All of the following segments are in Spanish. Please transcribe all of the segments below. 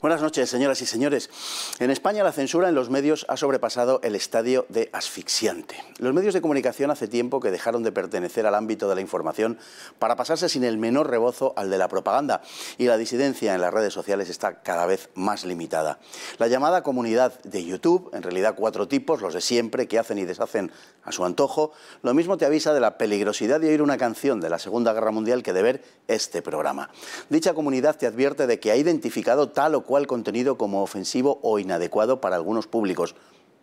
Buenas noches, señoras y señores. En España la censura en los medios ha sobrepasado el estadio de asfixiante. Los medios de comunicación hace tiempo que dejaron de pertenecer al ámbito de la información para pasarse sin el menor rebozo al de la propaganda, y la disidencia en las redes sociales está cada vez más limitada. La llamada comunidad de YouTube, en realidad 4 tipos, los de siempre, que hacen y deshacen a su antojo, lo mismo te avisa de la peligrosidad de oír una canción de la Segunda Guerra Mundial que de ver este programa. Dicha comunidad te advierte de que ha identificado tal o cual contenido como ofensivo o inadecuado para algunos públicos.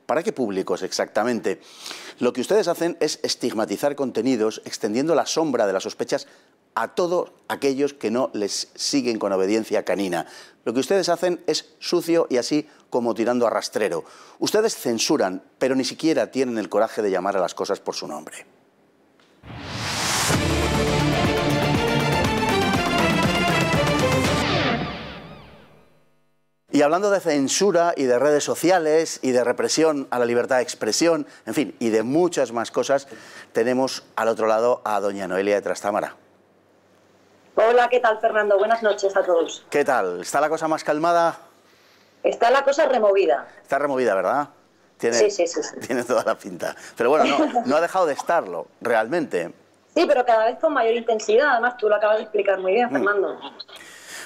¿Para qué públicos exactamente? Lo que ustedes hacen es estigmatizar contenidos, extendiendo la sombra de las sospechas a todos aquellos que no les siguen con obediencia canina. Lo que ustedes hacen es sucio y así como tirando a rastrero. Ustedes censuran, pero ni siquiera tienen el coraje de llamar a las cosas por su nombre. Y hablando de censura y de redes sociales y de represión a la libertad de expresión, en fin, y de muchas más cosas, tenemos al otro lado a doña Noelia de Trastámara. Hola, ¿qué tal, Fernando? Buenas noches a todos. ¿Qué tal? ¿Está la cosa más calmada? Está la cosa removida. Está removida, ¿verdad? Sí. Tiene toda la pinta. Pero bueno, no ha dejado de estarlo, realmente. Sí, pero cada vez con mayor intensidad. Además, tú lo acabas de explicar muy bien, Fernando.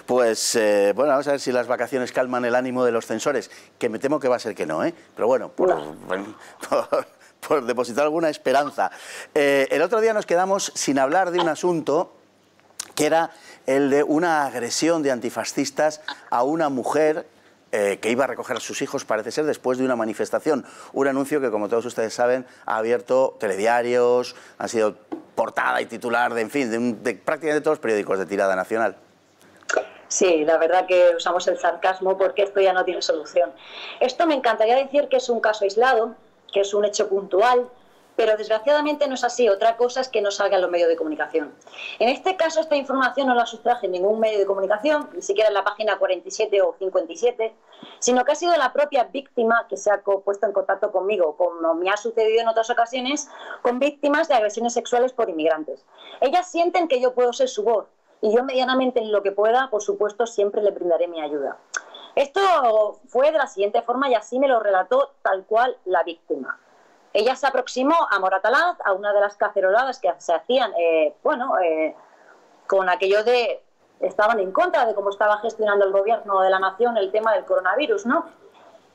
Pues, bueno, vamos a ver si las vacaciones calman el ánimo de los censores, que me temo que va a ser que no, ¿eh? Pero bueno, por depositar alguna esperanza. El otro día nos quedamos sin hablar de un asunto que era el de una agresión de antifascistas a una mujer que iba a recoger a sus hijos, parece ser, después de una manifestación. Un anuncio que, como todos ustedes saben, ha abierto telediarios, ha sido portada y titular de, en fin, de prácticamente todos los periódicos de tirada nacional. Sí, la verdad que usamos el sarcasmo porque esto ya no tiene solución. Esto me encantaría decir que es un caso aislado, que es un hecho puntual, pero desgraciadamente no es así. Otra cosa es que no salga en los medios de comunicación. En este caso, esta información no la sustraje en ningún medio de comunicación, ni siquiera en la página 47 o 57, sino que ha sido la propia víctima que se ha puesto en contacto conmigo, como me ha sucedido en otras ocasiones, con víctimas de agresiones sexuales por inmigrantes. Ellas sienten que yo puedo ser su voz, y yo medianamente en lo que pueda, por supuesto, siempre le brindaré mi ayuda. Esto fue de la siguiente forma y así me lo relató tal cual la víctima. Ella se aproximó a Moratalaz, a una de las caceroladas que se hacían, con aquello de... Estaban en contra de cómo estaba gestionando el gobierno de la nación el tema del coronavirus, ¿no?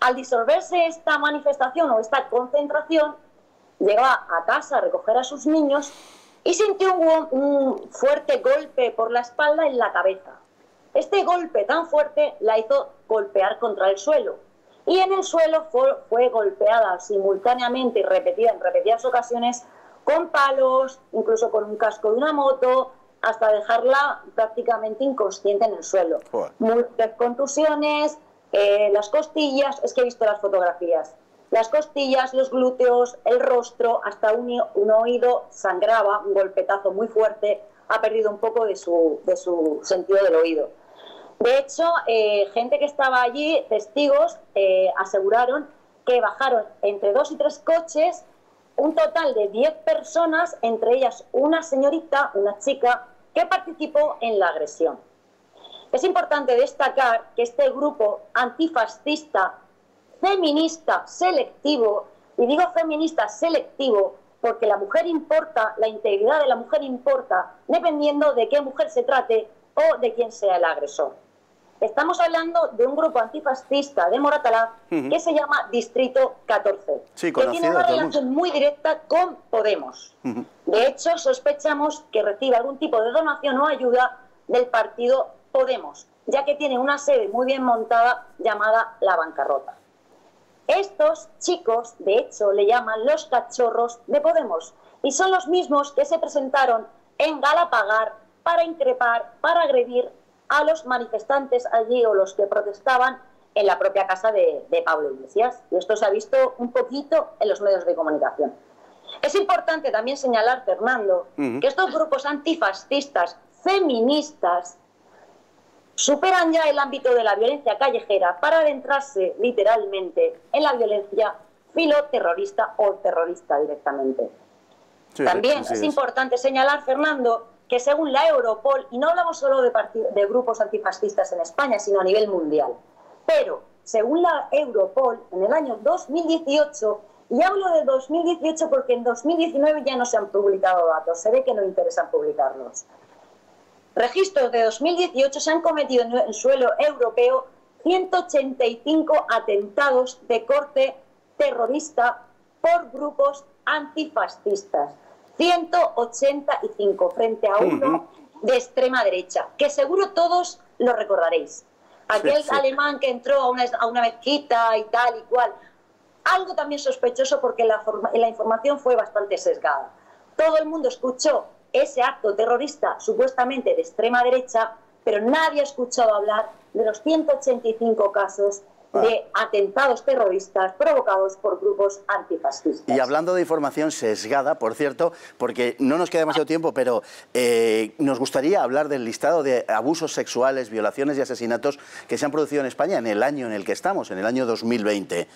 Al disolverse esta manifestación o esta concentración, llegó a casa a recoger a sus niños y sintió un fuerte golpe por la espalda en la cabeza. Este golpe tan fuerte la hizo golpear contra el suelo. Y en el suelo fue golpeada simultáneamente y repetida en repetidas ocasiones con palos, incluso con un casco de una moto, hasta dejarla prácticamente inconsciente en el suelo. Múltiples contusiones, las costillas, es que he visto las fotografías. Las costillas, los glúteos, el rostro, hasta un oído sangraba, un golpetazo muy fuerte, ha perdido un poco de su sentido del oído. De hecho, gente que estaba allí, testigos, aseguraron que bajaron entre 2 y 3 coches, un total de 10 personas, entre ellas una señorita, una chica, que participó en la agresión. Es importante destacar que este grupo antifascista feminista selectivo, y digo feminista selectivo porque la mujer importa, la integridad de la mujer importa, dependiendo de qué mujer se trate o de quién sea el agresor. Estamos hablando de un grupo antifascista de Moratalaz que se llama Distrito 14, sí, que tiene una relación muy directa con Podemos. De hecho, sospechamos que recibe algún tipo de donación o ayuda del partido Podemos, ya que tiene una sede muy bien montada llamada La Bancarrota. Estos chicos, de hecho, le llaman los cachorros de Podemos y son los mismos que se presentaron en Galapagar para increpar, para agredir a los manifestantes allí o los que protestaban en la propia casa de Pablo Iglesias. Y esto se ha visto un poquito en los medios de comunicación. Es importante también señalar, Fernando, que estos grupos antifascistas, feministas, superan ya el ámbito de la violencia callejera para adentrarse literalmente en la violencia filoterrorista o terrorista directamente. Sí, también es importante señalar, Fernando, que según la Europol, y no hablamos solo de grupos antifascistas en España, sino a nivel mundial, Pero, según la Europol, en el año 2018, y hablo de 2018 porque en 2019 ya no se han publicado datos, se ve que no interesan publicarlos. Registros de 2018 se han cometido en suelo europeo 185 atentados de corte terrorista por grupos antifascistas. 185 frente a uno de extrema derecha, que seguro todos lo recordaréis. Aquel alemán que entró a una mezquita y tal y cual. Algo también sospechoso porque la información fue bastante sesgada. Todo el mundo escuchó ese acto terrorista supuestamente de extrema derecha, pero nadie ha escuchado hablar de los 185 casos de atentados terroristas provocados por grupos antifascistas. Y hablando de información sesgada, por cierto, porque no nos queda demasiado tiempo, pero nos gustaría hablar del listado de abusos sexuales, violaciones y asesinatos que se han producido en España en el año en el que estamos, en el año 2020.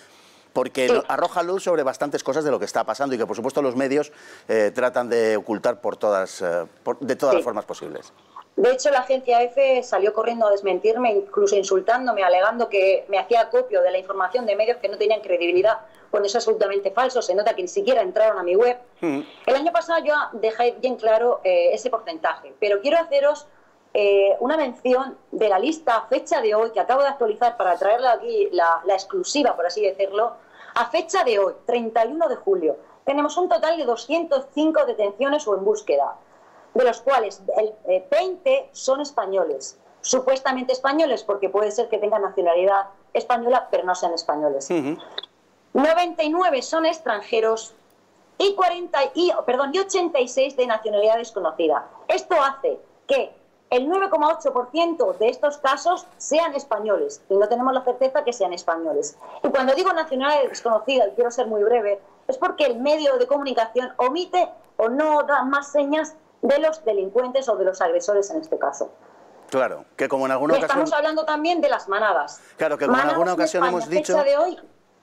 Porque arroja luz sobre bastantes cosas de lo que está pasando y que, por supuesto, los medios tratan de ocultar de todas las formas posibles. De hecho, la agencia EFE salió corriendo a desmentirme, incluso insultándome, alegando que me hacía acopio de la información de medios que no tenían credibilidad, cuando eso es absolutamente falso. Se nota que ni siquiera entraron a mi web. El año pasado yo dejé bien claro ese porcentaje, pero quiero haceros una mención de la lista a fecha de hoy, que acabo de actualizar para traerle aquí la exclusiva, por así decirlo. A fecha de hoy, 31 de julio, tenemos un total de 205 detenciones o en búsqueda, de los cuales 20 son españoles, supuestamente españoles, porque puede ser que tengan nacionalidad española, pero no sean españoles. 99 son extranjeros y 86 de nacionalidad desconocida. Esto hace que el 9,8% de estos casos sean españoles, y no tenemos la certeza que sean españoles. Y cuando digo nacionalidad desconocida, y quiero ser muy breve, es porque el medio de comunicación omite o no da más señas de los delincuentes o de los agresores en este caso. Claro, que como en alguna ocasión... Estamos hablando también de las manadas. Claro, que como en alguna ocasión hemos dicho... Fecha de hoy...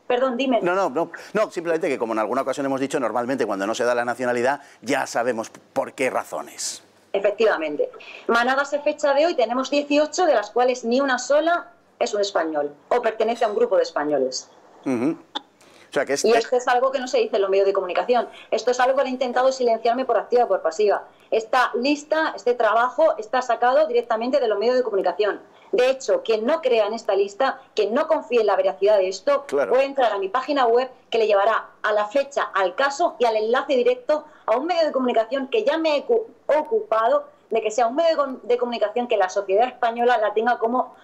Perdón, dime. No, simplemente que como en alguna ocasión hemos dicho, normalmente cuando no se da la nacionalidad ya sabemos por qué razones. Efectivamente. Manadas a fecha de hoy tenemos 18, de las cuales ni una sola es un español o pertenece a un grupo de españoles. O sea, que y esto es algo que no se dice en los medios de comunicación. Esto es algo que han intentado silenciarme por activa o por pasiva. Esta lista, este trabajo, está sacado directamente de los medios de comunicación. De hecho, quien no crea en esta lista, quien no confíe en la veracidad de esto, puede entrar a mi página web que le llevará a la fecha, al caso y al enlace directo a un medio de comunicación que ya me he ocupado de que sea un medio de comunicación que la sociedad española la tenga como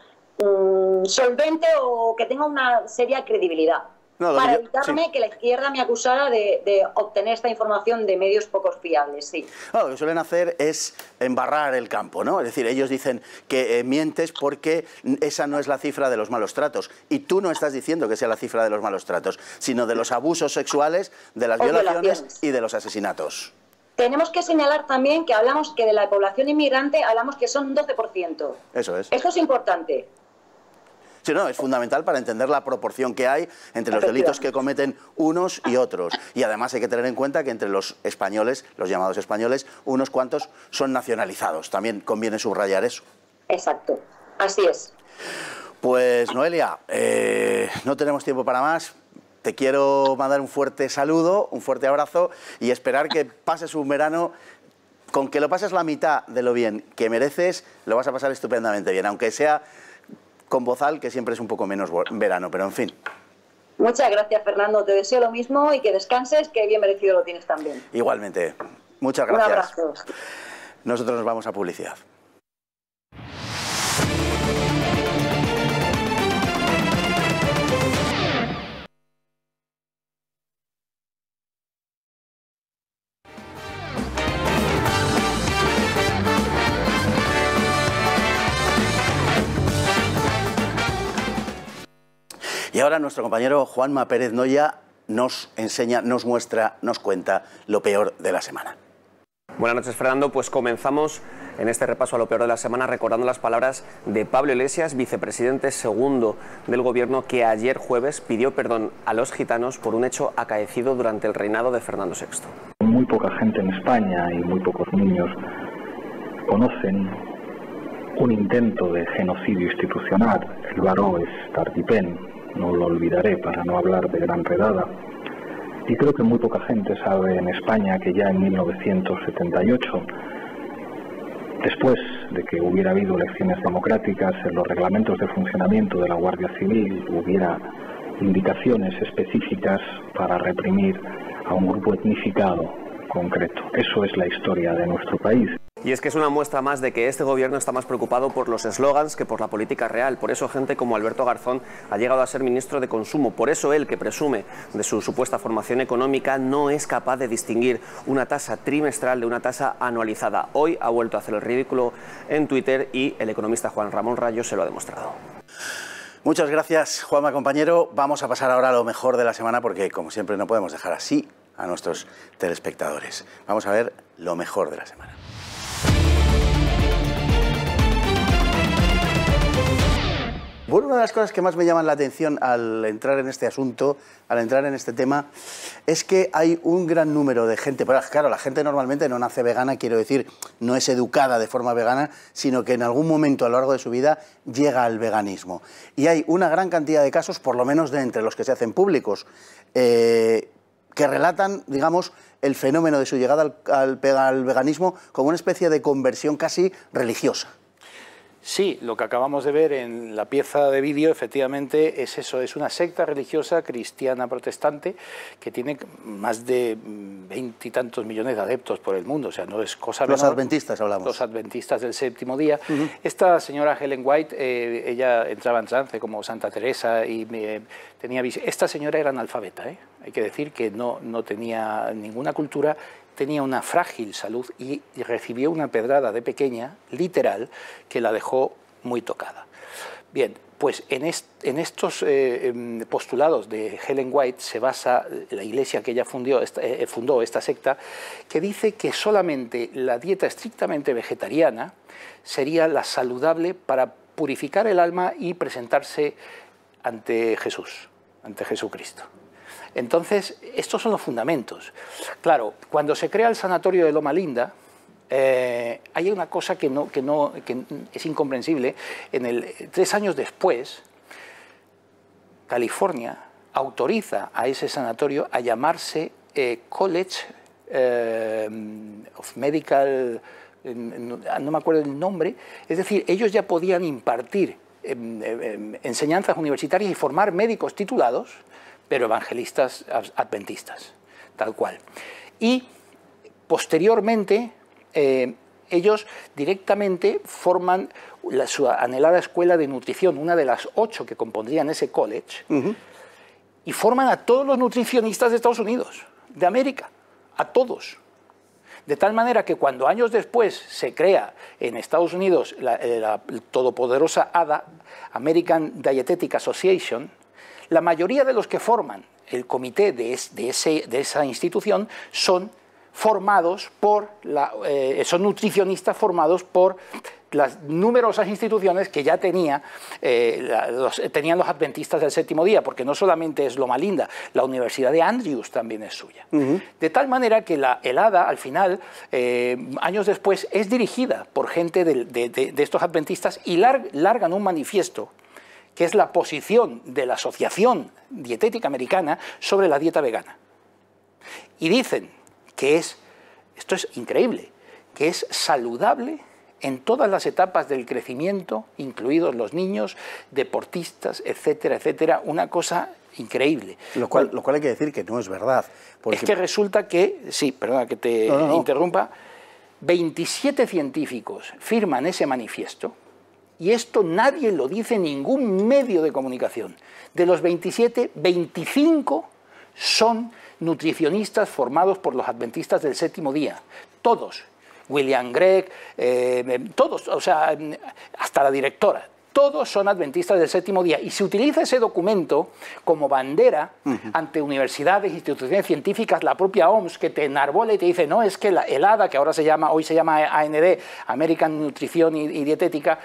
solvente o que tenga una seria credibilidad. Para evitarme que la izquierda me acusara de obtener esta información de medios poco fiables, Lo que suelen hacer es embarrar el campo, ¿no? Es decir, ellos dicen que mientes porque esa no es la cifra de los malos tratos. Y tú no estás diciendo que sea la cifra de los malos tratos, sino de los abusos sexuales, de las violaciones y de los asesinatos. Tenemos que señalar también que hablamos que de la población inmigrante hablamos que son un 12%. Eso es. Esto es importante. Sí, no, es fundamental para entender la proporción que hay entre los delitos que cometen unos y otros. Y además hay que tener en cuenta que entre los españoles, los llamados españoles, unos cuantos son nacionalizados. También conviene subrayar eso. Exacto, así es. Pues Noelia, no tenemos tiempo para más. Te quiero mandar un fuerte saludo, un fuerte abrazo y esperar que pases un verano. Con que lo pases la mitad de lo bien que mereces, lo vas a pasar estupendamente bien, aunque sea con Bozal, que siempre es un poco menos verano, pero en fin. Muchas gracias, Fernando. Te deseo lo mismo y que descanses, que bien merecido lo tienes también. Igualmente. Muchas gracias. Un abrazo. Nosotros nos vamos a publicidad. Y ahora nuestro compañero Juanma Pérez Noya nos enseña, nos muestra, nos cuenta lo peor de la semana. Buenas noches, Fernando. Pues comenzamos en este repaso a lo peor de la semana recordando las palabras de Pablo Iglesias, vicepresidente segundo del Gobierno, que ayer jueves pidió perdón a los gitanos por un hecho acaecido durante el reinado de Fernando VI. Muy poca gente en España y muy pocos niños conocen un intento de genocidio institucional. El Baró es Tartipén, no lo olvidaré para no hablar de Gran Redada. Y creo que muy poca gente sabe en España que ya en 1978, después de que hubiera habido elecciones democráticas, en los reglamentos de funcionamiento de la Guardia Civil hubiera indicaciones específicas para reprimir a un grupo etnificado concreto. Eso es la historia de nuestro país. Y es que es una muestra más de que este gobierno está más preocupado por los eslogans que por la política real. Por eso gente como Alberto Garzón ha llegado a ser ministro de Consumo. Por eso él, que presume de su supuesta formación económica, no es capaz de distinguir una tasa trimestral de una tasa anualizada. Hoy ha vuelto a hacer el ridículo en Twitter y el economista Juan Ramón Rayo se lo ha demostrado. Muchas gracias, Juanma, compañero. Vamos a pasar ahora a lo mejor de la semana porque, como siempre, no podemos dejar así a nuestros telespectadores. Vamos a ver lo mejor de la semana. Bueno, una de las cosas que más me llaman la atención al entrar en este asunto, al entrar en este tema, es que hay un gran número de gente, pero claro, la gente normalmente no nace vegana, quiero decir, no es educada de forma vegana, sino que en algún momento a lo largo de su vida llega al veganismo. Y hay una gran cantidad de casos, por lo menos de entre los que se hacen públicos, que relatan, digamos, el fenómeno de su llegada al veganismo como una especie de conversión casi religiosa. Sí, lo que acabamos de ver en la pieza de vídeo efectivamente es eso, es una secta religiosa cristiana protestante que tiene más de 20 y tantos millones de adeptos por el mundo, o sea, no es cosa menor. Los adventistas hablamos. Los adventistas del séptimo día. Esta señora Helen White, ella entraba en trance como Santa Teresa y tenía visión. Esta señora era analfabeta, hay que decir que no tenía ninguna cultura, tenía una frágil salud y recibió una pedrada de pequeña, literal, que la dejó muy tocada. Bien, pues en estos postulados de Helen White se basa la iglesia que ella fundó, esta secta, que dice que solamente la dieta estrictamente vegetariana sería la saludable para purificar el alma y presentarse ante Jesús, ante Jesucristo. Entonces, estos son los fundamentos. Claro, cuando se crea el sanatorio de Loma Linda, hay una cosa que es incomprensible. 3 años después, California autoriza a ese sanatorio a llamarse College of Medical, no me acuerdo el nombre, es decir, ellos ya podían impartir enseñanzas universitarias y formar médicos titulados, pero evangelistas adventistas, tal cual. Y posteriormente ellos directamente forman su anhelada escuela de nutrición, una de las 8 que compondrían ese college, y forman a todos los nutricionistas de Estados Unidos, de América, a todos. De tal manera que cuando años después se crea en Estados Unidos la todopoderosa ADA, American Dietetic Association, la mayoría de los que forman el comité de esa institución son formados por son nutricionistas formados por las numerosas instituciones que ya tenían los adventistas del séptimo día, porque no solamente es Loma Linda, la Universidad de Andrews también es suya. De tal manera que el ADA, al final, años después, es dirigida por gente de estos adventistas y largan un manifiesto que es la posición de la Asociación Dietética Americana sobre la dieta vegana. Y dicen que esto es increíble, que es saludable en todas las etapas del crecimiento, incluidos los niños, deportistas, etcétera, etcétera, una cosa increíble. Lo cual hay que decir que no es verdad. Es que resulta que, sí, perdona que te interrumpa, 27 científicos firman ese manifiesto. Y esto nadie lo dice en ningún medio de comunicación. De los 27, 25 son nutricionistas formados por los adventistas del séptimo día. Todos. William Gregg, todos, o sea, hasta la directora. Todos son adventistas del séptimo día. Y se utiliza ese documento como bandera ante universidades, instituciones científicas, la propia OMS, que te enarbola y te dice, no, es que el ADA, que hoy se llama AND, American Nutrición y Dietética,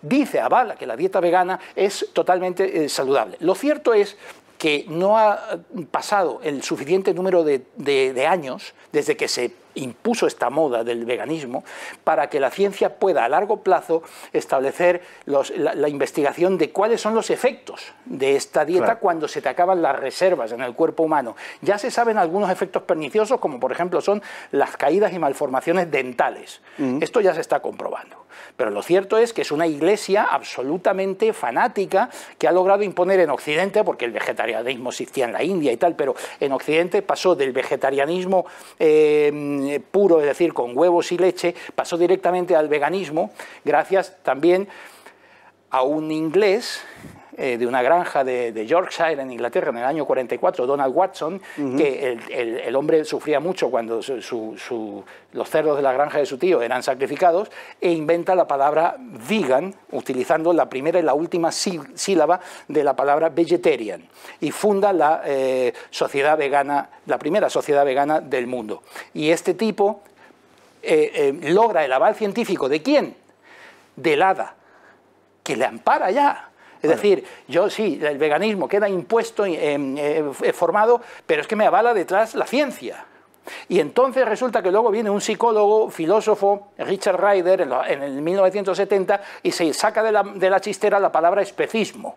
dice, avala que la dieta vegana es totalmente saludable. Lo cierto es que no ha pasado el suficiente número de años desde que se impuso esta moda del veganismo para que la ciencia pueda a largo plazo establecer la investigación de cuáles son los efectos de esta dieta cuando se te acaban las reservas en el cuerpo humano. Ya se saben algunos efectos perniciosos, como por ejemplo son las caídas y malformaciones dentales. Esto ya se está comprobando. Pero lo cierto es que es una iglesia absolutamente fanática que ha logrado imponer en Occidente, porque el vegetarianismo existía en la India y tal, pero en Occidente pasó del vegetarianismo puro, es decir, con huevos y leche, pasó directamente al veganismo, gracias también a un inglés de una granja de Yorkshire, en Inglaterra, en el año 44, Donald Watson, que el hombre sufría mucho cuando los cerdos de la granja de su tío eran sacrificados, e inventa la palabra vegan, utilizando la primera y la última sílaba de la palabra vegetarian, y funda la sociedad vegana, la primera sociedad vegana del mundo. Y este tipo logra el aval científico, ¿de quién? Del hada, que le ampara ya. Es decir, yo sí, el veganismo queda impuesto, formado, pero es que me avala detrás la ciencia. Y entonces resulta que luego viene un psicólogo, filósofo, Richard Ryder, en el 1970, y se saca de la chistera la palabra especismo.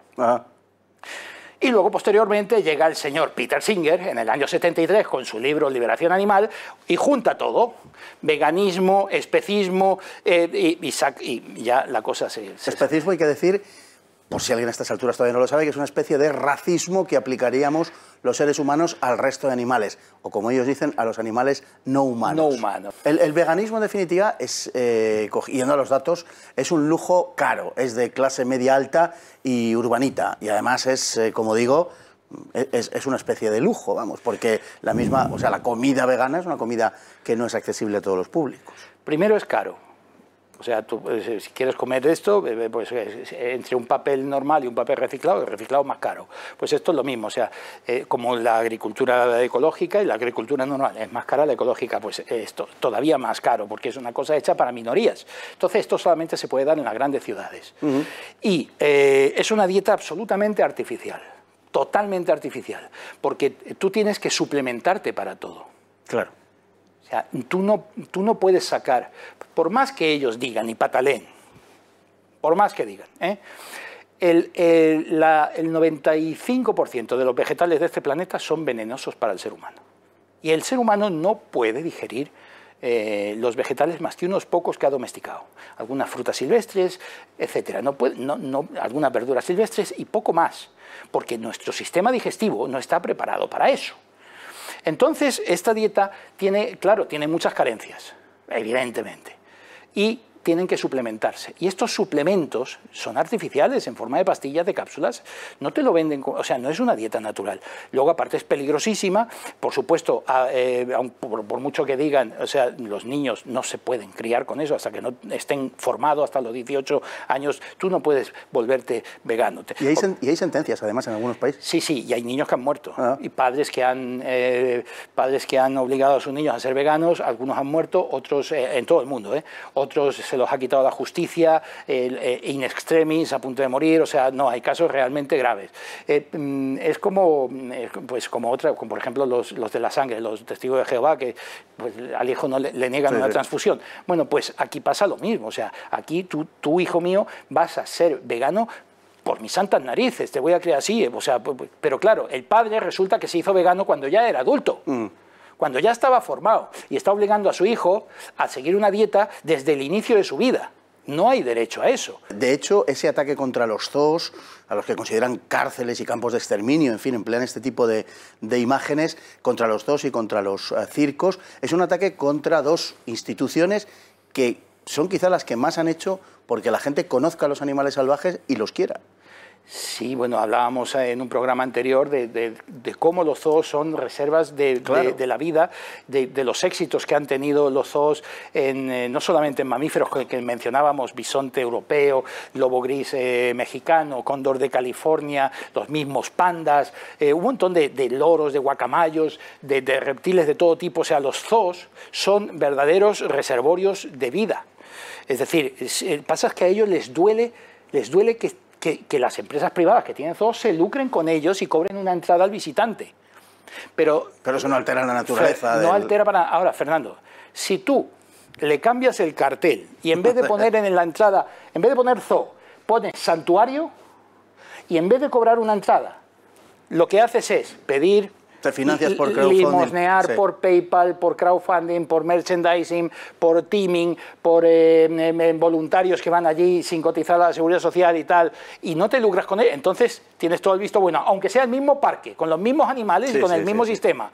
Y luego, posteriormente, llega el señor Peter Singer, en el año 73, con su libro Liberación Animal, y junta todo, veganismo, especismo, y ya la cosa se... Especismo, hay que decir, por si alguien a estas alturas todavía no lo sabe, que es una especie de racismo que aplicaríamos los seres humanos al resto de animales, o como ellos dicen, a los animales no humanos. No humanos. El veganismo, en definitiva, es, yendo a los datos, es un lujo caro, es de clase media alta y urbanita, y además es, como digo, es una especie de lujo, vamos, porque la misma, o sea, la comida vegana es una comida que no es accesible a todos los públicos. Primero es caro. O sea, tú, si quieres comer esto, pues entre un papel normal y un papel reciclado, el reciclado es más caro. Pues esto es lo mismo, o sea, como la agricultura ecológica y la agricultura normal es más cara, la ecológica pues esto todavía más caro, porque es una cosa hecha para minorías. Entonces esto solamente se puede dar en las grandes ciudades. Y es una dieta absolutamente artificial, totalmente artificial, porque tú tienes que suplementarte para todo. Claro. O sea, tú no puedes sacar, por más que ellos digan y pataleen, por más que digan, el 95% de los vegetales de este planeta son venenosos para el ser humano. Y el ser humano no puede digerir los vegetales más que unos pocos que ha domesticado. Algunas frutas silvestres, etc. Algunas verduras silvestres y poco más, porque nuestro sistema digestivo no está preparado para eso. Entonces, esta dieta tiene muchas carencias, evidentemente, y tienen que suplementarse. Y estos suplementos son artificiales, en forma de pastillas, de cápsulas, no te lo venden, o sea, no es una dieta natural. Luego, aparte, es peligrosísima, por supuesto, por mucho que digan, o sea, los niños no se pueden criar con eso hasta que no estén formados, hasta los 18 años, tú no puedes volverte vegano. Y hay sentencias, además, en algunos países. Sí, y hay niños que han muerto, y padres que han obligado a sus niños a ser veganos, algunos han muerto, otros, en todo el mundo, otros se los ha quitado la justicia, in extremis, a punto de morir, o sea, no, hay casos realmente graves. Es como por ejemplo, los de la sangre, los testigos de Jehová, que pues, al hijo no le niegan una transfusión. Bueno, pues aquí pasa lo mismo, o sea, aquí tú, hijo mío, vas a ser vegano por mis santas narices, te voy a creer así, o sea, pero claro, el padre resulta que se hizo vegano cuando ya era adulto. Cuando ya estaba formado y está obligando a su hijo a seguir una dieta desde el inicio de su vida. No hay derecho a eso. De hecho, ese ataque contra los zoos, a los que consideran cárceles y campos de exterminio, en fin, emplean este tipo de imágenes contra los zoos y contra los circos, es un ataque contra dos instituciones que son quizá las que más han hecho porque la gente conozca a los animales salvajes y los quiera. Sí, bueno, hablábamos en un programa anterior de cómo los zoos son reservas de la vida, de los éxitos que han tenido los zoos, no solamente en mamíferos que mencionábamos, bisonte europeo, lobo gris mexicano, cóndor de California, los mismos pandas, un montón de loros, de guacamayos, de reptiles de todo tipo. O sea, los zoos son verdaderos reservorios de vida. Es decir, pasa que a ellos les duele que las empresas privadas que tienen zoos se lucren con ellos y cobren una entrada al visitante. Pero eso no altera la naturaleza. No altera para nada. Ahora, Fernando, Si tú le cambias el cartel y en vez de poner en la entrada, en vez de poner zoo, pones santuario, y en vez de cobrar una entrada, lo que haces es pedir, te financias por crowdfunding, limosnear, sí, por PayPal, por crowdfunding, por merchandising, por teaming, por voluntarios que van allí sin cotizar a la Seguridad Social y tal, y no te lucras con él, entonces tienes todo el visto bueno, aunque sea el mismo parque, con los mismos animales, sí, y con el mismo sistema.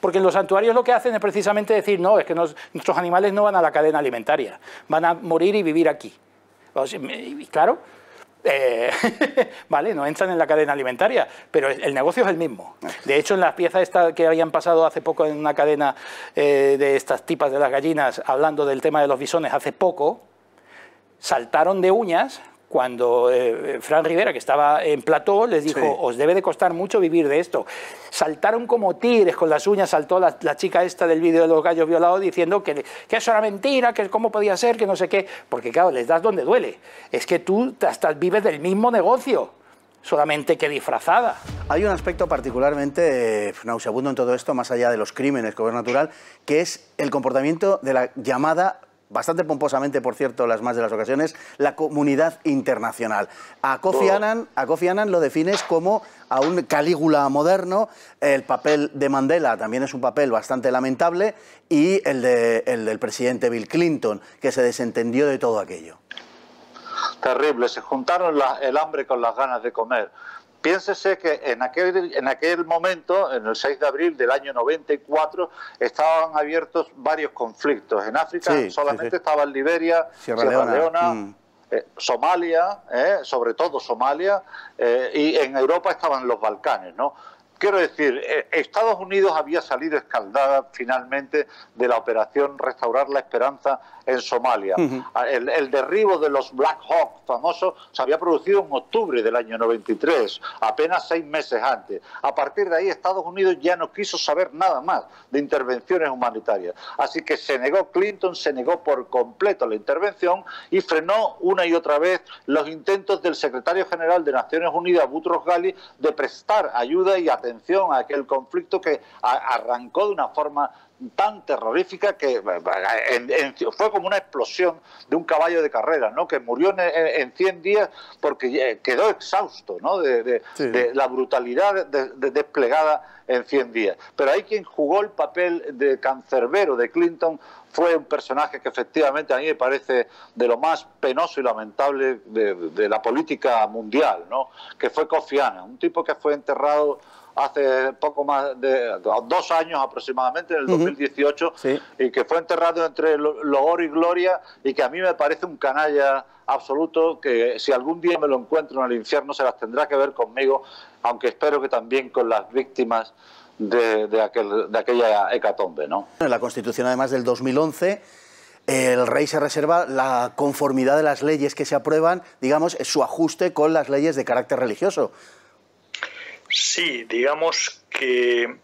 Porque en los santuarios lo que hacen es precisamente decir, no, es que nuestros animales no van a la cadena alimentaria, van a morir y vivir aquí. Y claro, vale, no entran en la cadena alimentaria, pero el negocio es el mismo. De hecho, en las piezas estas que habían pasado hace poco en una cadena de estas tipas de las gallinas, hablando del tema de los bisones hace poco, saltaron de uñas cuando Fran Rivera, que estaba en plató, les dijo, sí, os debe de costar mucho vivir de esto. Saltaron como tigres con las uñas, saltó la chica esta del vídeo de los gallos violados diciendo que eso era mentira, que cómo podía ser, que no sé qué, porque claro, les das donde duele. Es que tú hasta vives del mismo negocio, solamente que disfrazada. Hay un aspecto particularmente nauseabundo en todo esto, más allá de los crímenes, como es natural, que es el comportamiento de la llamada, bastante pomposamente, por cierto, las más de las ocasiones, la comunidad internacional. A Kofi Annan lo defines como a un Calígula moderno, el papel de Mandela también es un papel bastante lamentable, y el del presidente Bill Clinton, que se desentendió de todo aquello. Terrible, se juntaron el hambre con las ganas de comer. Piénsese que en aquel momento, en el 6 de abril del año 94, estaban abiertos varios conflictos. En África sí, solamente estaban Liberia, Sierra Leona, Somalia, sobre todo Somalia, y en Europa estaban los Balcanes, ¿no? Quiero decir, Estados Unidos había salido escaldada finalmente de la operación Restaurar la Esperanza en Somalia. El derribo de los Black Hawk famosos se había producido en octubre del año 93, apenas 6 meses antes. A partir de ahí Estados Unidos ya no quiso saber nada más de intervenciones humanitarias. Así que Clinton se negó por completo a la intervención y frenó una y otra vez los intentos del secretario general de Naciones Unidas, Boutros Ghali, de prestar ayuda y atención a aquel conflicto que arrancó de una forma tan terrorífica que fue como una explosión de un caballo de carrera, ¿no? Que murió en 100 días porque quedó exhausto, ¿no? de la brutalidad desplegada en 100 días. Pero hay quien jugó el papel de cancerbero de Clinton, fue un personaje que efectivamente a mí me parece de lo más penoso y lamentable de la política mundial, ¿no? Que fue Kofi Annan, un tipo que fue enterrado hace poco más de 2 años aproximadamente, en el 2018, sí, y que fue enterrado entre logor y gloria, y que a mí me parece un canalla absoluto, que si algún día me lo encuentro en el infierno se las tendrá que ver conmigo, aunque espero que también con las víctimas de aquella hecatombe, ¿no? En la Constitución, además, del 2011... el rey se reserva la conformidad de las leyes que se aprueban, digamos, su ajuste con las leyes de carácter religioso. Sí, digamos que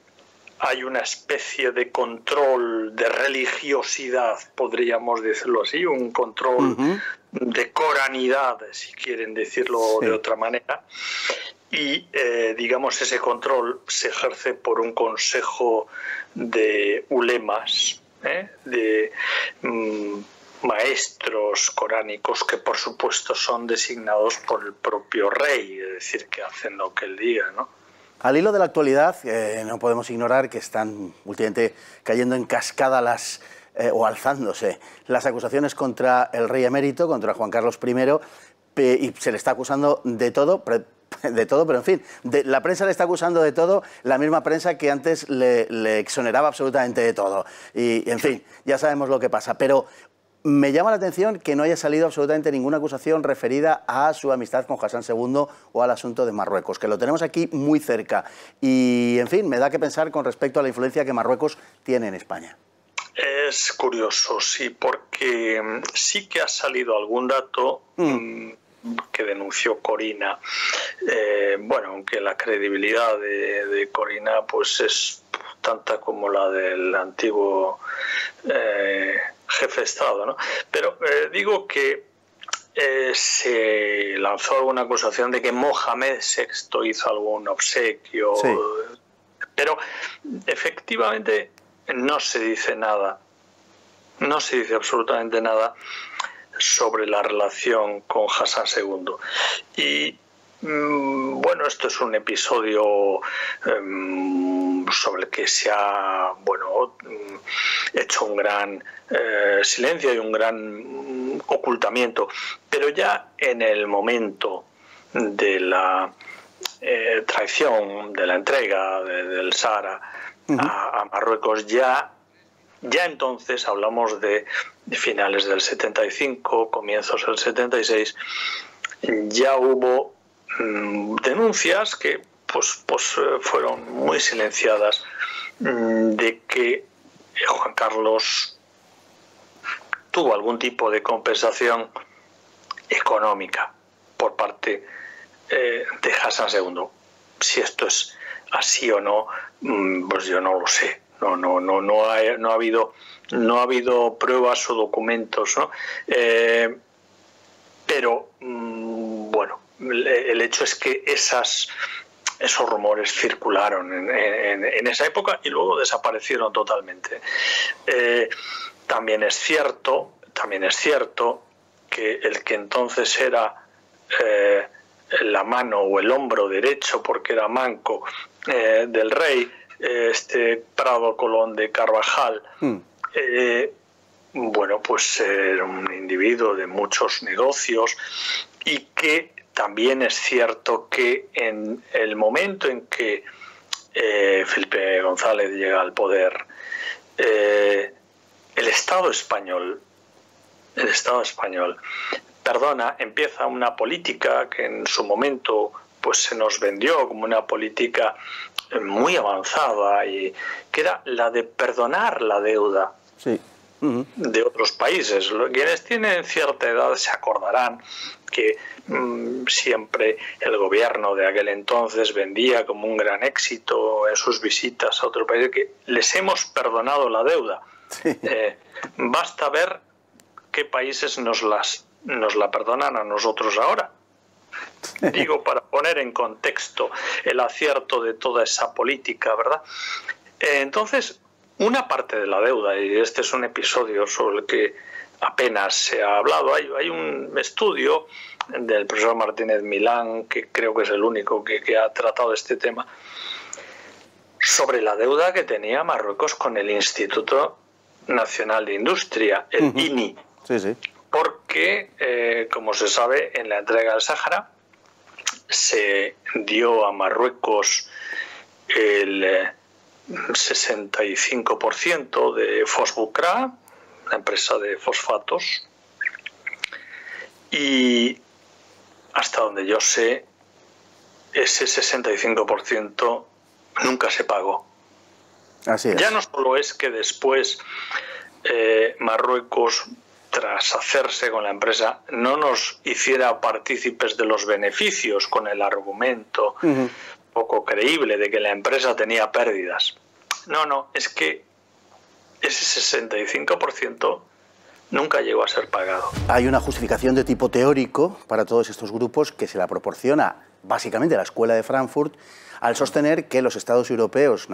hay una especie de control de religiosidad, podríamos decirlo así, un control de coranidad, si quieren decirlo de otra manera, y digamos ese control se ejerce por un consejo de ulemas, de maestros coránicos que por supuesto son designados por el propio rey, es decir, que hacen lo que él diga, ¿no? Al hilo de la actualidad, no podemos ignorar que están últimamente cayendo en cascada o alzándose las acusaciones contra el rey emérito, contra Juan Carlos I, y se le está acusando de todo, pero en fin, la prensa le está acusando de todo, la misma prensa que antes le exoneraba absolutamente de todo. Y en fin, ya sabemos lo que pasa, pero me llama la atención que no haya salido absolutamente ninguna acusación referida a su amistad con Hassan II o al asunto de Marruecos, que lo tenemos aquí muy cerca. Y, en fin, me da que pensar con respecto a la influencia que Marruecos tiene en España. Es curioso, sí, porque sí que ha salido algún dato que denunció Corina. Bueno, aunque la credibilidad de Corina pues es tanta como la del antiguo jefe de Estado, ¿no? Pero digo que se lanzó alguna acusación de que Mohamed VI hizo algún obsequio, sí, pero efectivamente no se dice nada. No se dice absolutamente nada sobre la relación con Hassan II. Y bueno, esto es un episodio sobre el que se ha hecho un gran silencio y un gran ocultamiento, pero ya en el momento de la traición, de la entrega del Sáhara a Marruecos, ya entonces hablamos de finales del 75, comienzos del 76, ya hubo denuncias que fueron muy silenciadas de que Juan Carlos tuvo algún tipo de compensación económica por parte de Hassan II. Si esto es así o no, pues yo no lo sé. No ha habido pruebas o documentos, ¿no? Pero bueno, el hecho es que esos rumores circularon en esa época y luego desaparecieron totalmente. También es cierto que el que entonces era la mano o el hombro derecho, porque era manco, del rey, Prado Colón de Carvajal, pues era un individuo de muchos negocios, y que también es cierto que en el momento en que Felipe González llega al poder, el Estado español empieza una política que en su momento pues se nos vendió como una política muy avanzada, y que era la de perdonar la deuda de otros países. Quienes tienen cierta edad se acordarán que siempre el gobierno de aquel entonces vendía como un gran éxito en sus visitas a otro país que les hemos perdonado la deuda. Basta ver qué países nos la perdonan a nosotros ahora. Digo, para poner en contexto el acierto de toda esa política, ¿verdad? Entonces, una parte de la deuda, y este es un episodio sobre el que apenas se ha hablado, hay un estudio del profesor Martínez Milán, que creo que es el único que ha tratado este tema, sobre la deuda que tenía Marruecos con el Instituto Nacional de Industria, el INI. Porque, como se sabe, en la entrega del Sáhara se dio a Marruecos el 65% de Fosbucra, la empresa de fosfatos, y hasta donde yo sé, ese 65% nunca se pagó. Así es. Ya no solo es que después Marruecos, tras hacerse con la empresa, no nos hiciera partícipes de los beneficios con el argumento poco creíble de que la empresa tenía pérdidas. No, es que ese 65% nunca llegó a ser pagado. Hay una justificación de tipo teórico para todos estos grupos que se la proporciona básicamente la Escuela de Frankfurt, al sostener que los estados europeos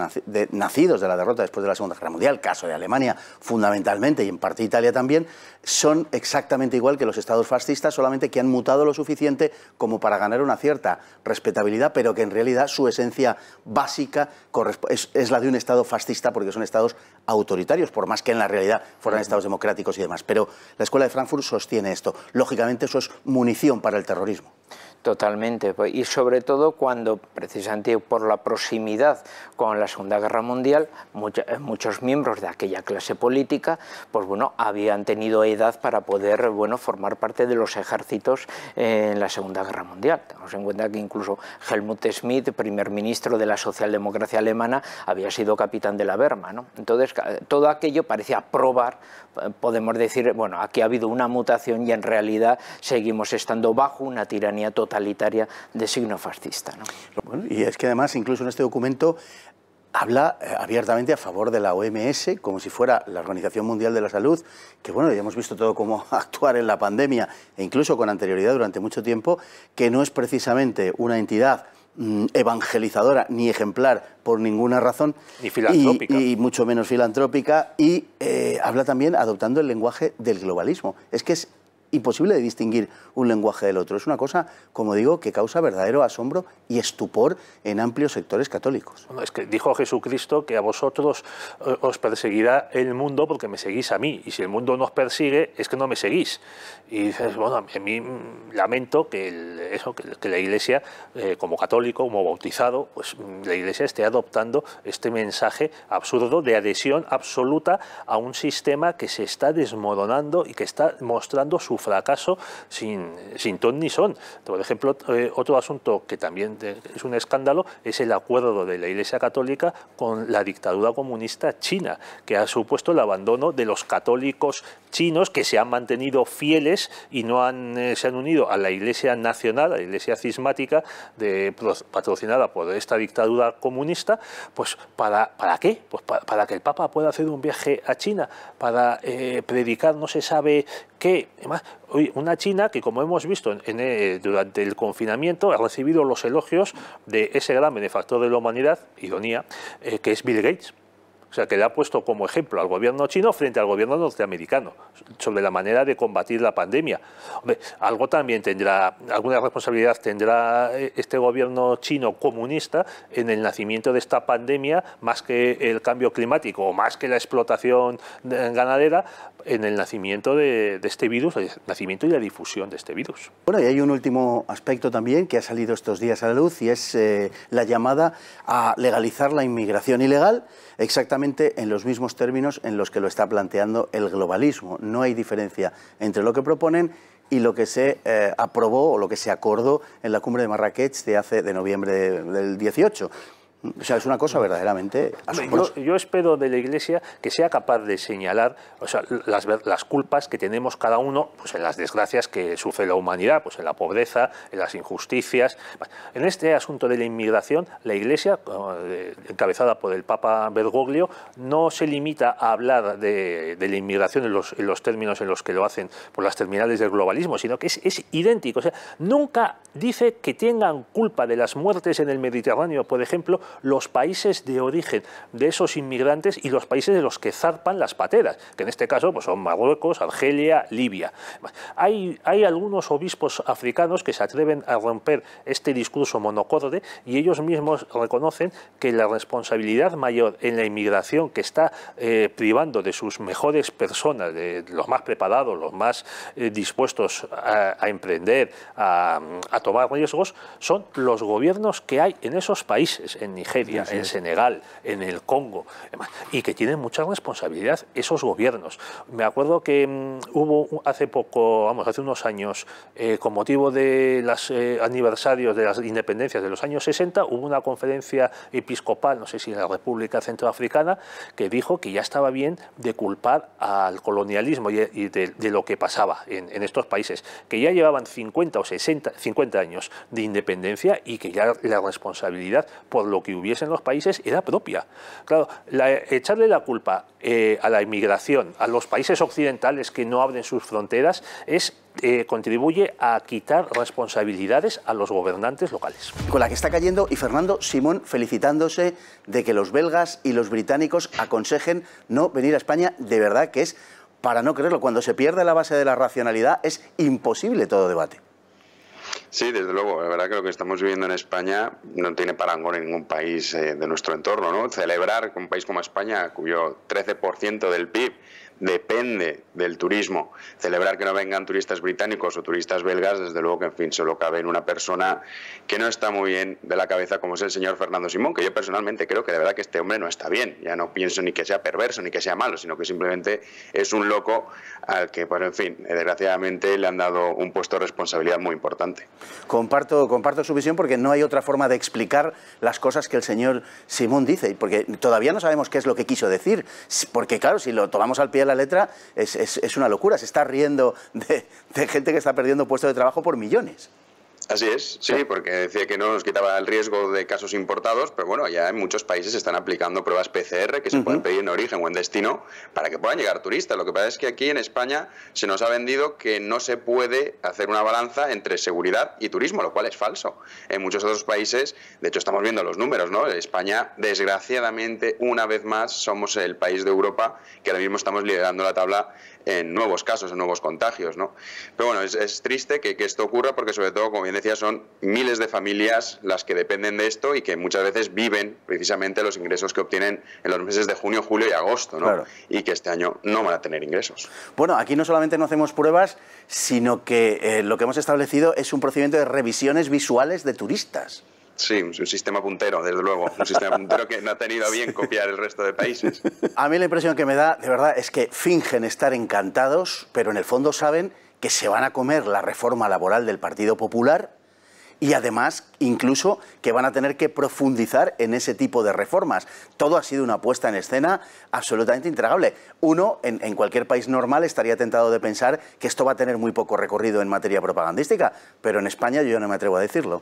nacidos de la derrota después de la Segunda Guerra Mundial, caso de Alemania fundamentalmente y en parte Italia también, son exactamente igual que los estados fascistas, solamente que han mutado lo suficiente como para ganar una cierta respetabilidad, pero que en realidad su esencia básica es la de un estado fascista, porque son estados autoritarios, por más que en la realidad fueran estados democráticos y demás. Pero la Escuela de Frankfurt sostiene esto. Lógicamente eso es munición para el terrorismo. Totalmente, y sobre todo cuando, precisamente por la proximidad con la Segunda Guerra Mundial, muchos miembros de aquella clase política, pues bueno, habían tenido edad para poder, bueno, formar parte de los ejércitos en la Segunda Guerra Mundial. Tenemos en cuenta que incluso Helmut Schmidt, primer ministro de la socialdemocracia alemana, había sido capitán de la Wehrmacht, ¿no? Entonces, todo aquello parecía probar, podemos decir, bueno, aquí ha habido una mutación y en realidad seguimos estando bajo una tiranía totalitaria de signo fascista, ¿no? Bueno, y es que además, incluso en este documento, habla abiertamente a favor de la OMS, como si fuera la Organización Mundial de la Salud, que bueno, ya hemos visto todo cómo actuar en la pandemia, e incluso con anterioridad durante mucho tiempo, que no es precisamente una entidad evangelizadora ni ejemplar por ninguna razón, ni filantrópica, y mucho menos filantrópica, y habla también adoptando el lenguaje del globalismo. Es que es imposible de distinguir un lenguaje del otro. Es una cosa, como digo, que causa verdadero asombro y estupor en amplios sectores católicos. Bueno, es que dijo Jesucristo que a vosotros os perseguirá el mundo porque me seguís a mí, y si el mundo nos persigue es que no me seguís. Y dices, bueno, a mí lamento que la Iglesia, como católico, como bautizado, pues la Iglesia esté adoptando este mensaje absurdo de adhesión absoluta a un sistema que se está desmoronando y que está mostrando su fracaso sin ton ni son. Por ejemplo, otro asunto que también es un escándalo es el acuerdo de la Iglesia Católica con la dictadura comunista china, que ha supuesto el abandono de los católicos chinos que se han mantenido fieles y no se han unido a la Iglesia nacional, a la Iglesia cismática patrocinada por esta dictadura comunista. Pues ¿para qué? Pues para que el Papa pueda hacer un viaje a China, para predicar no se sabe qué. Además, una China que, como hemos visto durante el confinamiento, ha recibido los elogios de ese gran benefactor de la humanidad, ironía, que es Bill Gates. O sea, que le ha puesto como ejemplo al gobierno chino frente al gobierno norteamericano sobre la manera de combatir la pandemia. Hombre, alguna responsabilidad tendrá este gobierno chino comunista en el nacimiento de esta pandemia, más que el cambio climático o más que la explotación ganadera, en el nacimiento de este virus, el nacimiento y la difusión de este virus. Bueno, y hay un último aspecto también que ha salido estos días a la luz, y es la llamada a legalizar la inmigración ilegal, exactamente en los mismos términos en los que lo está planteando el globalismo. No hay diferencia entre lo que proponen y lo que se aprobó o lo que se acordó en la cumbre de Marrakech de noviembre del 18. O sea, es una cosa verdaderamente asombrosa. Yo espero de la Iglesia que sea capaz de señalar, o sea, las culpas que tenemos cada uno, pues en las desgracias que sufre la humanidad, pues en la pobreza, en las injusticias. En este asunto de la inmigración, la Iglesia, encabezada por el Papa Bergoglio, no se limita a hablar de la inmigración en los términos en los que lo hacen por las terminales del globalismo, sino que es idéntico. O sea, nunca dice que tengan culpa de las muertes en el Mediterráneo, por ejemplo, los países de origen de esos inmigrantes y los países de los que zarpan las pateras, que en este caso pues son Marruecos, Argelia, Libia. Hay algunos obispos africanos que se atreven a romper este discurso monocorde, y ellos mismos reconocen que la responsabilidad mayor en la inmigración, que está privando de sus mejores personas, de los más preparados, los más dispuestos a emprender, a tomar riesgos, son los gobiernos que hay en esos países, en Nigeria, en Senegal, en el Congo, y que tienen mucha responsabilidad esos gobiernos. Me acuerdo que hubo hace unos años, con motivo de los aniversarios de las independencias de los años 60, hubo una conferencia episcopal, no sé si en la República Centroafricana, que dijo que ya estaba bien de culpar al colonialismo y de lo que pasaba en estos países, que ya llevaban 50 años de independencia y que ya la responsabilidad por lo que hubiese en los países era propia. Claro, echarle la culpa a la inmigración, a los países occidentales que no abren sus fronteras, contribuye a quitar responsabilidades a los gobernantes locales. Con la que está cayendo, y Fernando Simón felicitándose de que los belgas y los británicos aconsejen no venir a España, de verdad que es para no creerlo. Cuando se pierde la base de la racionalidad es imposible todo debate. Sí, desde luego. La verdad que lo que estamos viviendo en España no tiene parangón en ningún país de nuestro entorno, ¿no? Celebrar que un país como España, cuyo 13% del PIB depende del turismo, celebrar que no vengan turistas británicos o turistas belgas, desde luego que, en fin, solo cabe en una persona que no está muy bien de la cabeza, como es el señor Fernando Simón, que yo personalmente creo que de verdad que este hombre no está bien. Ya no pienso ni que sea perverso ni que sea malo, sino que simplemente es un loco al que, pues en fin, desgraciadamente le han dado un puesto de responsabilidad muy importante. Comparto su visión, porque no hay otra forma de explicar las cosas que el señor Simón dice, porque todavía no sabemos qué es lo que quiso decir, porque claro, si lo tomamos al pie de la letra es una locura. Se está riendo de gente que está perdiendo puestos de trabajo por millones. Así es, sí, porque decía que no nos quitaba el riesgo de casos importados, pero bueno, ya en muchos países se están aplicando pruebas PCR que se pueden pedir en origen o en destino para que puedan llegar turistas. Lo que pasa es que aquí en España se nos ha vendido que no se puede hacer una balanza entre seguridad y turismo, lo cual es falso. En muchos otros países, de hecho estamos viendo los números, ¿no? España, desgraciadamente, una vez más, somos el país de Europa que ahora mismo estamos liderando la tabla en nuevos casos, en nuevos contagios, ¿no? Pero bueno, es triste que esto ocurra porque, sobre todo, como bien decía, son miles de familias las que dependen de esto y que muchas veces viven precisamente los ingresos que obtienen en los meses de junio, julio y agosto, ¿no? Claro. Y que este año no van a tener ingresos. Bueno, aquí no solamente no hacemos pruebas, sino que lo que hemos establecido es un procedimiento de revisiones visuales de turistas. Sí, un sistema puntero, desde luego. Un sistema puntero que no ha tenido a bien copiar el resto de países. A mí la impresión que me da, de verdad, es que fingen estar encantados, pero en el fondo saben que se van a comer la reforma laboral del Partido Popular y además incluso que van a tener que profundizar en ese tipo de reformas. Todo ha sido una puesta en escena absolutamente intragable. Uno, en cualquier país normal, estaría tentado de pensar que esto va a tener muy poco recorrido en materia propagandística, pero en España yo no me atrevo a decirlo.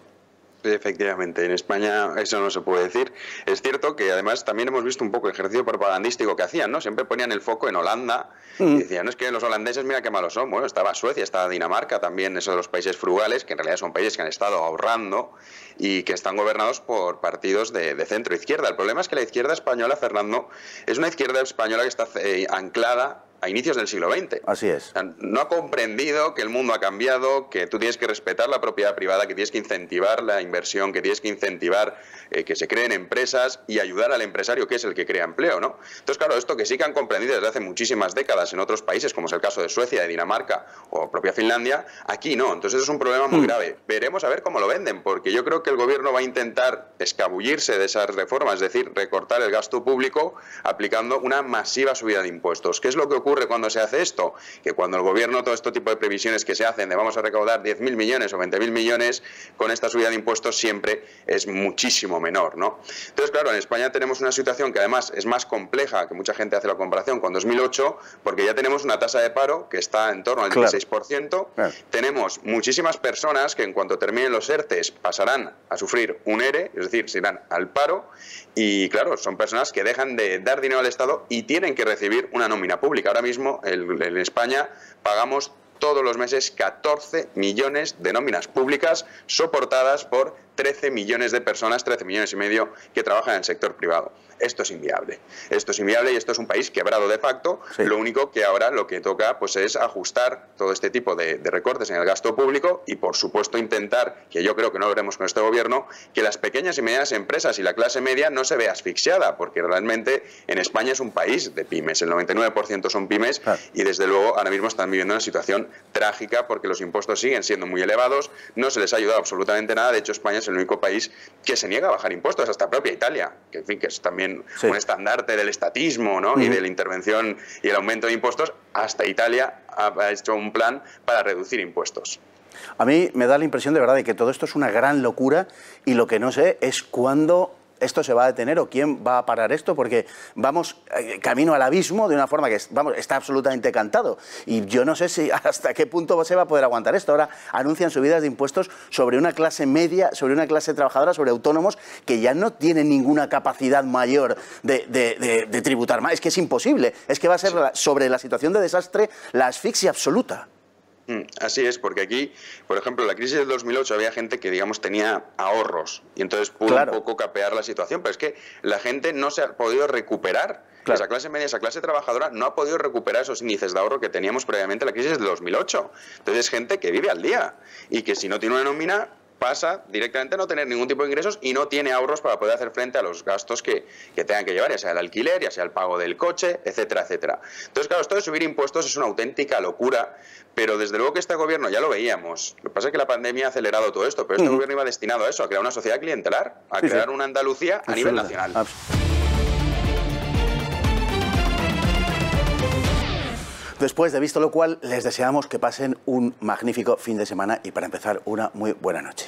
Efectivamente, en España eso no se puede decir. Es cierto que además también hemos visto un poco el ejercicio propagandístico que hacían, ¿no? Siempre ponían el foco en Holanda y decían, no, es que los holandeses, mira qué malos son. Bueno, estaba Suecia, estaba Dinamarca, también esos de los países frugales, que en realidad son países que han estado ahorrando y que están gobernados por partidos de centro-izquierda. El problema es que la izquierda española, Fernando, es una izquierda española que está anclada a inicios del siglo XX. Así es. O sea, no ha comprendido que el mundo ha cambiado, que tú tienes que respetar la propiedad privada, que tienes que incentivar la inversión, que tienes que incentivar que se creen empresas y ayudar al empresario, que es el que crea empleo, ¿no? Entonces, claro, esto que sí que han comprendido desde hace muchísimas décadas en otros países, como es el caso de Suecia, de Dinamarca o propia Finlandia, aquí no. Entonces es un problema muy grave. Veremos a ver cómo lo venden, porque yo creo que el gobierno va a intentar escabullirse de esas reformas, es decir, recortar el gasto público aplicando una masiva subida de impuestos. ¿Qué es lo que ocurre cuando se hace esto? Que cuando el gobierno, todo este tipo de previsiones que se hacen de vamos a recaudar 10.000 millones o 20.000 millones, con esta subida de impuestos siempre es muchísimo menor, ¿no? Entonces, claro, en España tenemos una situación que además es más compleja, que mucha gente hace la comparación con 2008, porque ya tenemos una tasa de paro que está en torno al 16%, tenemos muchísimas personas que en cuanto terminen los ERTEs pasarán a sufrir un ERE, es decir, se irán al paro, y claro, son personas que dejan de dar dinero al Estado y tienen que recibir una nómina pública. Ahora mismo en España pagamos todos los meses 14 millones de nóminas públicas soportadas por 13 millones de personas, 13 millones y medio que trabajan en el sector privado. Esto es inviable. Esto es inviable y esto es un país quebrado de facto. Sí. Lo único que ahora lo que toca pues es ajustar todo este tipo de recortes en el gasto público y, por supuesto, intentar, que yo creo que no veremos con este gobierno, que las pequeñas y medianas empresas y la clase media no se vea asfixiada, porque realmente en España es un país de pymes. El 99% son pymes y, desde luego, ahora mismo están viviendo una situación trágica porque los impuestos siguen siendo muy elevados, no se les ha ayudado absolutamente nada. De hecho, España es el único país que se niega a bajar impuestos, hasta propia Italia, que en fin, que es también un estandarte del estatismo, ¿no? Y de la intervención y el aumento de impuestos. Hasta Italia ha hecho un plan para reducir impuestos. A mí me da la impresión de verdad de que todo esto es una gran locura y lo que no sé es cuándo esto se va a detener o quién va a parar esto, porque vamos camino al abismo de una forma que está absolutamente cantado. Y yo no sé si hasta qué punto se va a poder aguantar esto. Ahora anuncian subidas de impuestos sobre una clase media, sobre una clase trabajadora, sobre autónomos que ya no tienen ninguna capacidad mayor de tributar más. Es que es imposible. Es que va a ser sobre la situación de desastre la asfixia absoluta. Así es, porque aquí, por ejemplo, en la crisis del 2008 había gente que, digamos, tenía ahorros y entonces pudo un poco capear la situación, pero es que la gente no se ha podido recuperar. Esa clase media, esa clase trabajadora no ha podido recuperar esos índices de ahorro que teníamos previamente en la crisis del 2008. Entonces es gente que vive al día y que si no tiene una nómina pasa directamente a no tener ningún tipo de ingresos y no tiene ahorros para poder hacer frente a los gastos que tengan que llevar, ya sea el alquiler, ya sea el pago del coche, etcétera, etcétera. Entonces, claro, esto de subir impuestos es una auténtica locura, pero desde luego que este gobierno, ya lo veíamos, lo que pasa es que la pandemia ha acelerado todo esto, pero este gobierno iba destinado a eso, a crear una sociedad clientelar, a crear una Andalucía a nivel nacional. Después de visto lo cual, les deseamos que pasen un magnífico fin de semana y, para empezar, una muy buena noche.